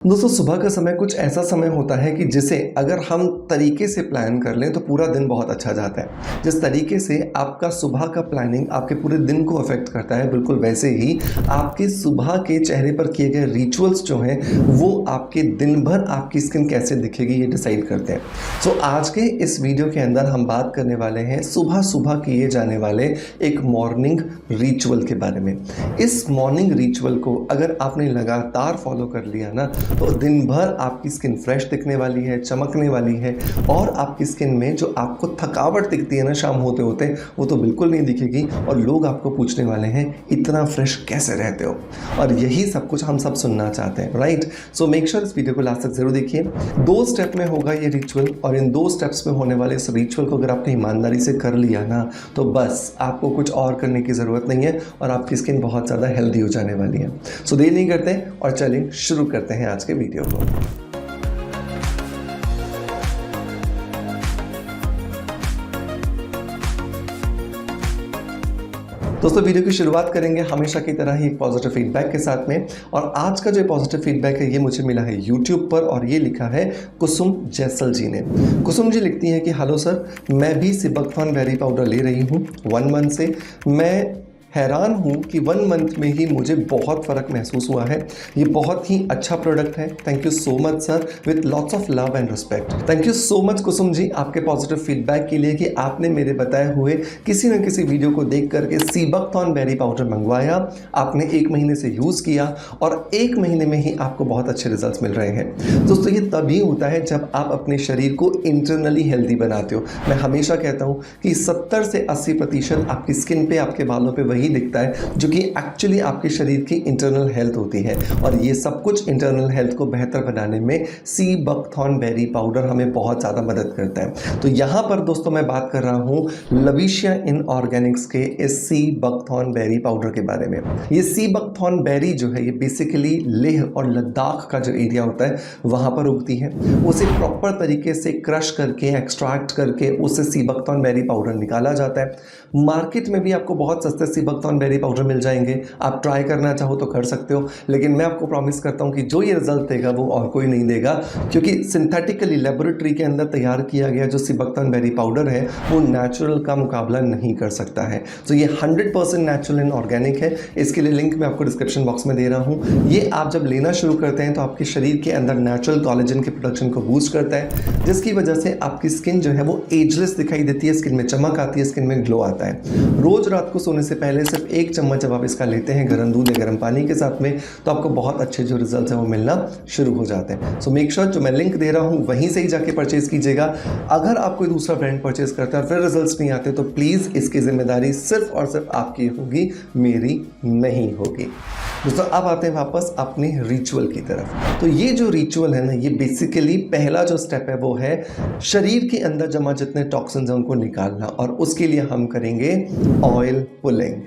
दोस्तों सुबह का समय कुछ ऐसा समय होता है कि जिसे अगर हम तरीके से प्लान कर लें तो पूरा दिन बहुत अच्छा जाता है। जिस तरीके से आपका सुबह का प्लानिंग आपके पूरे दिन को अफेक्ट करता है, बिल्कुल वैसे ही आपके सुबह के चेहरे पर किए गए रिचुअल्स जो हैं वो आपके दिन भर आपकी स्किन कैसे दिखेगी ये डिसाइड करते हैं। सो आज के इस वीडियो के अंदर हम बात करने वाले हैं सुबह सुबह किए जाने वाले एक मॉर्निंग रिचुअल के बारे में। इस मॉर्निंग रिचुअल को अगर आपने लगातार फॉलो कर लिया ना तो दिन भर आपकी स्किन फ्रेश दिखने वाली है, चमकने वाली है और आपकी स्किन में जो आपको थकावट दिखती है ना शाम होते होते वो तो बिल्कुल नहीं दिखेगी और लोग आपको पूछने वाले हैं इतना फ्रेश कैसे रहते हो। और यही सब कुछ हम सब सुनना चाहते हैं, राइट। सो मेक श्योर इस वीडियो को लास्ट तक जरूर देखिए। 2 स्टेप में होगा ये रिचुअल और इन 2 स्टेप्स में होने वाले इस रिचुअल को अगर आपने ईमानदारी से कर लिया ना तो बस आपको कुछ और करने की ज़रूरत नहीं है और आपकी स्किन बहुत ज़्यादा हेल्दी हो जाने वाली है। सो देर नहीं करते और चलिए शुरू करते हैं आज के वीडियो को। दोस्तों वीडियो की शुरुआत करेंगे हमेशा की तरह ही एक पॉजिटिव फीडबैक के साथ में। और आज का जो पॉजिटिव फीडबैक है ये मुझे मिला है यूट्यूब पर और ये लिखा है कुसुम जैसल जी ने। कुसुम जी लिखती हैं कि हेलो सर, मैं भी सिबकथॉर्न बेरी पाउडर ले रही हूँ 1 मंथ से। मैं हैरान हूँ कि 1 मंथ में ही मुझे बहुत फ़र्क महसूस हुआ है। ये बहुत ही अच्छा प्रोडक्ट है। Thank you so much sir, with lots of love and respect. Thank you so much Kusum ji आपके पॉजिटिव फीडबैक के लिए कि आपने मेरे बताए हुए किसी न किसी वीडियो को देख करके सिबकथॉर्न बेरी पाउडर मंगवाया, आपने 1 महीने से यूज़ किया और 1 महीने में ही आपको बहुत अच्छे रिजल्ट्स मिल रहे हैं। दोस्तों ये तभी होता है जब आप अपने शरीर को इंटरनली हेल्दी बनाते हो। मैं हमेशा कहता हूँ कि 70 से 80% आपकी स्किन पे, आपके बालों पे ही दिखता है जो कि एक्चुअली आपके शरीर की इंटरनल हेल्थ होती है। और ये सब कुछ इंटरनल हेल्थ को बेहतर बनाने में सिबकथॉर्न बेरी पाउडर हमें बहुत ज़्यादा मदद करता है। तो यहाँ पर दोस्तों मैं बात कर रहा हूँ लविशिया इन ऑर्गेनिक्स के इस सिबकथॉर्न बेरी पाउडर के बारे में। ये सिबकथॉर्न बेरी जो है ये बेसिकली लेह और लद्दाख का जो एरिया होता है वहाँ पर उगती है। उसे प्रॉपर तरीके से क्रश करके, एक्सट्रैक्ट करके उससे सिबकथॉर्न बेरी पाउडर निकाला जाता है। मार्केट में भी आपको बहुत सस्ते सिबकथॉर्न बेरी पाउडर मिल जाएंगे, आप ट्राई करना चाहो तो कर सकते हो। लेकिन मैं आपको प्रॉमिस करता हूँ कि जो ये रिजल्ट देगा वो और कोई नहीं देगा, क्योंकि सिंथेटिकली लेबोरेटरी के अंदर तैयार किया गया जो सिबकथॉर्न बेरी पाउडर है वो नेचुरल का मुकाबला नहीं कर सकता है। तो ये 100% नेचुरल एंड ऑर्गेनिक है। इसके लिए लिंक मैं आपको डिस्क्रिप्शन बॉक्स में दे रहा हूँ। ये आप जब लेना शुरू करते हैं तो आपके शरीर के अंदर नेचुरल कोलेजन के प्रोडक्शन को बूस्ट करता है, जिसकी वजह से आपकी स्किन जो है वो एजलेस दिखाई देती है, स्किन में चमक आती है, स्किन में ग्लो आता है। रोज रात को सोने से पहले सिर्फ 1 चम्मच जब आप इसका लेते हैं गर्म दूध या गर्म पानी के साथ में तो आपको बहुत अच्छे जो रिजल्ट है वो मिलना शुरू हो जाते हैं। सो मेक श्योर जो मैं लिंक दे रहा हूँ वहीं से ही जाके परचेज कीजिएगा। अगर आप कोई दूसरा ब्रांड परचेज करता है और फिर रिजल्ट्स नहीं आते तो प्लीज़ इसकी जिम्मेदारी सिर्फ और सिर्फ आपकी होगी, मेरी नहीं होगी। दोस्तों अब आते हैं वापस अपने रिचुअल की तरफ। तो ये जो रिचुअल है ना ये बेसिकली पहला जो स्टेप है वो है शरीर के अंदर जमा जितने टॉक्सिन्स हैं उनको निकालना, और उसके लिए हम करेंगे ऑयल पुलिंग।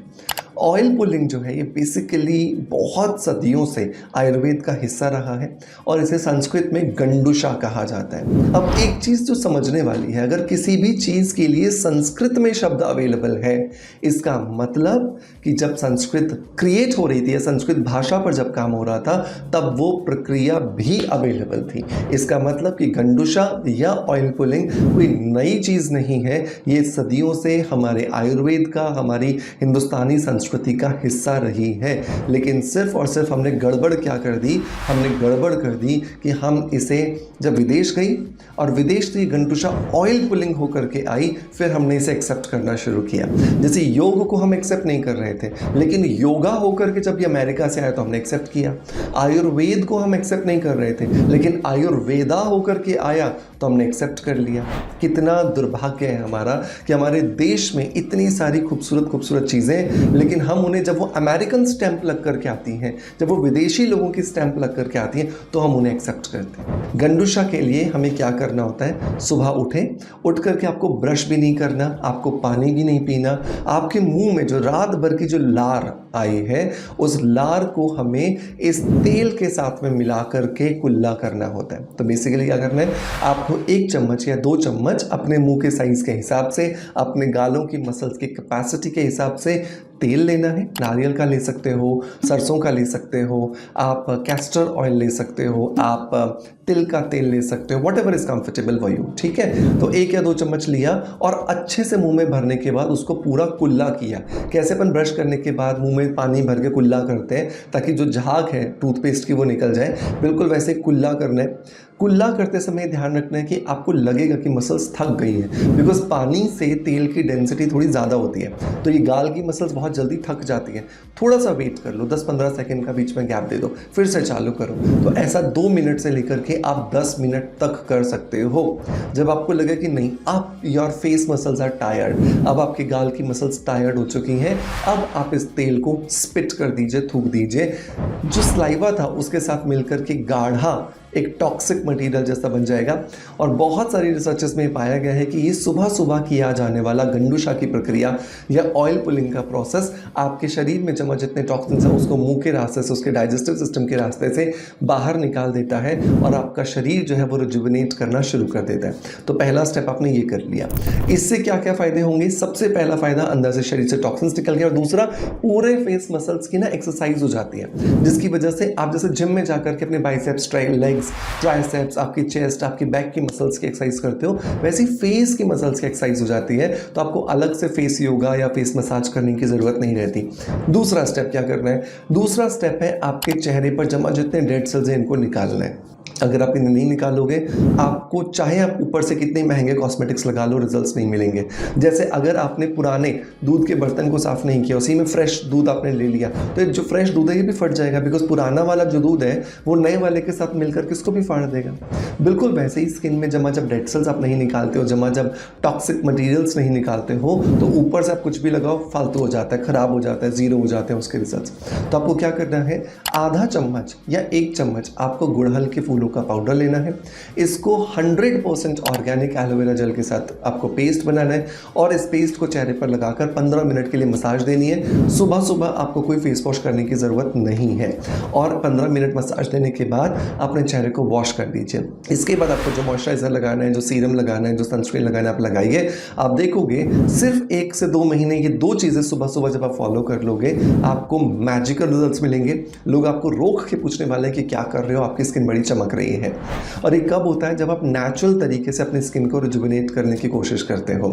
ऑयल पुलिंग जो है ये बेसिकली बहुत सदियों से आयुर्वेद का हिस्सा रहा है और इसे संस्कृत में गंडुशा कहा जाता है। अब एक चीज़ जो समझने वाली है, अगर किसी भी चीज़ के लिए संस्कृत में शब्द अवेलेबल है इसका मतलब कि जब संस्कृत क्रिएट हो रही थी या संस्कृत भाषा पर जब काम हो रहा था तब वो प्रक्रिया भी अवेलेबल थी। इसका मतलब कि गंडुशा या ऑयल पुलिंग कोई नई चीज़ नहीं है, ये सदियों से हमारे आयुर्वेद का, हमारी हिंदुस्तानी संस्कृति का हिस्सा रही है। लेकिन सिर्फ और सिर्फ हमने गड़बड़ क्या कर दी, हमने गड़बड़ कर दी कि हम इसे जब विदेश गई और विदेश से गंडुशा ऑयल पुलिंग होकर के आई, फिर हमने इसे एक्सेप्ट करना शुरू किया। जैसे योग को हम एक्सेप्ट नहीं कर रहे थे, लेकिन योगा होकर के जब ये अमेरिका से आया तो हमने एक्सेप्ट किया। आयुर्वेद को हम एक्सेप्ट नहीं कर रहे थे, लेकिन आयुर्वेदा होकर के आया तो हमने एक्सेप्ट कर लिया। कितना दुर्भाग्य है हमारा कि हमारे देश में इतनी सारी खूबसूरत खूबसूरत चीज़ें, लेकिन हम उन्हें जब वो अमेरिकन स्टैंप लग करके आती हैं, जब वो विदेशी लोगों की स्टैंप लग करके आती हैं तो हम उन्हें एक्सेप्ट करते हैं। गंडुशा के लिए हमें क्या करना होता है, सुबह उठ करके आपको ब्रश भी नहीं करना, आपको पानी भी नहीं पीना, आपके मुंह में जो रात भर की जो लार आई है उस लार को हमें इस तेल के साथ में मिला करके कुल्ला करना होता है। तो बेसिकली क्या करना है, आपको 1 चम्मच या 2 चम्मच अपने मुंह के साइज के हिसाब से, अपने गालों की मसल्स की कैपेसिटी के हिसाब से तेल लेना है, नारियल का ले सकते हो, सरसों का ले सकते हो, आप कैस्टर ऑयल ले सकते हो, आप तिल का तेल ले सकते हो, what ever is comfortable for you, ठीक है। तो 1 या 2 चम्मच लिया और अच्छे से मुंह में भरने के बाद उसको पूरा कुल्ला किया। कैसे अपन ब्रश करने के बाद मुंह में पानी भर के कुल्ला करते हैं ताकि जो झाग है टूथपेस्ट की वो निकल जाए, बिल्कुल वैसे कुल्ला करना है। कुल्ला करते समय ध्यान रखना है कि आपको लगेगा कि मसल्स थक गई हैं, बिकॉज पानी से तेल की डेंसिटी थोड़ी ज़्यादा होती है, तो ये गाल की मसल्स बहुत जल्दी थक जाती हैं। थोड़ा सा वेट कर लो, 10-15 सेकंड का बीच में गैप दे दो, फिर से चालू करो। तो ऐसा 2 मिनट से लेकर के आप 10 मिनट तक कर सकते हो। जब आपको लगे कि नहीं, आप your face muscles are tired, अब आपके गाल की मसल्स टायर्ड हो चुकी हैं, अब आप इस तेल को स्पिट कर दीजिए, थूक दीजिए। जो स्लाइवा था उसके साथ मिलकर के गाढ़ा एक टॉक्सिक मटेरियल जैसा बन जाएगा। और बहुत सारी रिसर्चेस में पाया गया है कि ये सुबह सुबह किया जाने वाला गंडूशा की प्रक्रिया या ऑयल पुलिंग का प्रोसेस आपके शरीर में जमा जितने टॉक्सिन्स हैं उसको मुंह के रास्ते से, उसके डाइजेस्टिव सिस्टम के रास्ते से बाहर निकाल देता है और आपका शरीर जो है वो रिजुविनेट करना शुरू कर देता है। तो पहला स्टेप आपने ये कर लिया। इससे क्या क्या फ़ायदे होंगे? सबसे पहला फ़ायदा, अंदर से शरीर से टॉक्सिन्स निकल गया, और दूसरा, पूरे फेस मसल्स की ना एक्सरसाइज हो जाती है, जिसकी वजह से आप जैसे जिम में जाकर के अपने बाइसेप्स, लेग्स, ट्राइसेप्स, आपकी चेस्ट, आपकी बैक की मसल्स की एक्सरसाइज करते हो, वैसी फेस की मसल्स की एक्सरसाइज हो जाती है। तो आपको अलग से फेस योगा या फेस मसाज करने की ज़रूरत नहीं रहती। दूसरा स्टेप क्या करना है? दूसरा स्टेप है आपके चेहरे पर जमा जितने डेड सेल्स हैं इनको निकालना है। अगर आप इन्हें नहीं निकालोगे, आपको चाहे आप ऊपर से कितने महंगे कॉस्मेटिक्स लगा लो, रिजल्ट्स नहीं मिलेंगे। जैसे अगर आपने पुराने दूध के बर्तन को साफ़ नहीं किया, उसी में फ्रेश दूध आपने ले लिया, तो जो फ्रेश दूध है ये भी फट जाएगा, बिकॉज पुराना वाला जो दूध है वो नए वाले के साथ मिलकर के इसको भी फाड़ देगा। बिल्कुल वैसे ही स्किन में जमा जब डेड सेल्स आप नहीं निकालते हो, जमा जब टॉक्सिक मटीरियल्स नहीं निकालते हो, तो ऊपर से आप कुछ भी लगाओ फालतू हो जाता है, ख़राब हो जाता है, ज़ीरो हो जाते हैं उसके रिजल्ट्स। तो आपको क्या करना है? आधा चम्मच या 1 चम्मच आपको गुड़हल के फूलों का पाउडर लेना है। इसको 100% ऑर्गेनिक एलोवेरा जेल के साथ आपको पेस्ट बनाना है और इस पेस्ट को चेहरे पर लगाकर 15 मिनट के लिए मसाज देनी है। सुबह सुबह आपको कोई फेस वॉश करने की ज़रूरत नहीं है, और 15 मिनट मसाज देने के बाद अपने चेहरे को वॉश कर दीजिए। इसके बाद आपको जो मॉइस्चराइज़र लगाना है, जो सीरम लगाना है, जो सनस्क्रीन लगाना है, आप लगाइए। आप देखोगे सिर्फ 1 से 2 महीने ये 2 चीज़ें सुबह सुबह जब आप फॉलो कर लोगे, आपको मैजिकल रिजल्ट्स मिलेंगे। लोग आपको रोक के पूछने वाले हैं कि क्या कर रहे हो, आपकी स्किन बड़ी चमक रही है। और ये कब होता है? जब आप नेचुरल तरीके से अपनी स्किन को रिजुविनेट करने की कोशिश करते हो।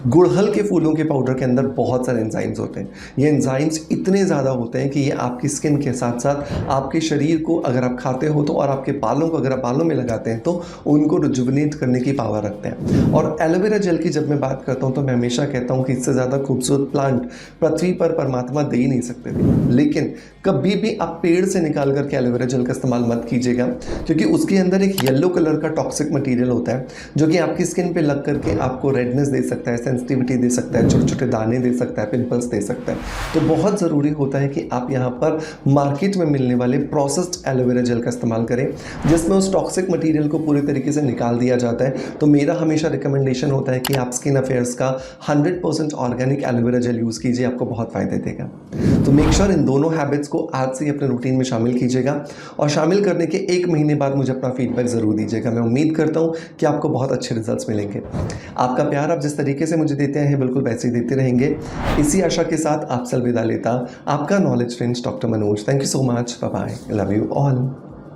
गुड़हल के फूलों के पाउडर के अंदर बहुत सारे एंजाइम्स होते हैं। ये एंजाइम्स इतने ज़्यादा होते हैं कि ये आपकी स्किन के साथ साथ आपके शरीर को अगर आप खाते हो तो, और आपके बालों को अगर आप बालों में लगाते हैं तो उनको रिजुविनेट करने की पावर रखते हैं। और एलोवेरा जेल की जब मैं बात करता हूँ तो मैं हमेशा कहता हूँ कि इससे ज़्यादा खूबसूरत प्लांट पृथ्वी पर परमात्मा दे ही नहीं सकते थे। लेकिन कभी भी आप पेड़ से निकाल करके एलोवेरा जेल का इस्तेमाल मत कीजिएगा, क्योंकि उसके अंदर एक येलो कलर का टॉक्सिक मटेरियल होता है जो कि आपकी स्किन पे लग करके आपको रेडनेस दे सकता है, सेंसिटिविटी दे सकता है, छोटे छोटे दाने दे सकता है, पिंपल्स दे सकता है। तो बहुत ज़रूरी होता है कि आप यहाँ पर मार्केट में मिलने वाले प्रोसेस्ड एलोवेरा जेल का इस्तेमाल करें, जिसमें उस टॉक्सिक मटेरियल को पूरी तरीके से निकाल दिया जाता है। तो मेरा हमेशा रिकमेंडेशन होता है कि आप स्किन अफेयर्स का 100% ऑर्गेनिक एलोवेरा जेल यूज़ कीजिए, आपको बहुत फ़ायदे देगा। तो मेक श्योर इन दोनों हैबिट्स को आज से ही अपने रूटीन में शामिल कीजिएगा, और शामिल करने के 1 महीने बाद मुझे अपना फीडबैक ज़रूर दीजिएगा। मैं उम्मीद करता हूँ कि आपको बहुत अच्छे रिजल्ट्स मिलेंगे। आपका प्यार आप जिस तरीके से मुझे देते हैं बिल्कुल वैसे ही देते रहेंगे। इसी आशा के साथ आपसे अलविदा लेता आपका knowledge friends doctor Manoj. Thank you so much. Bye bye. Love you all.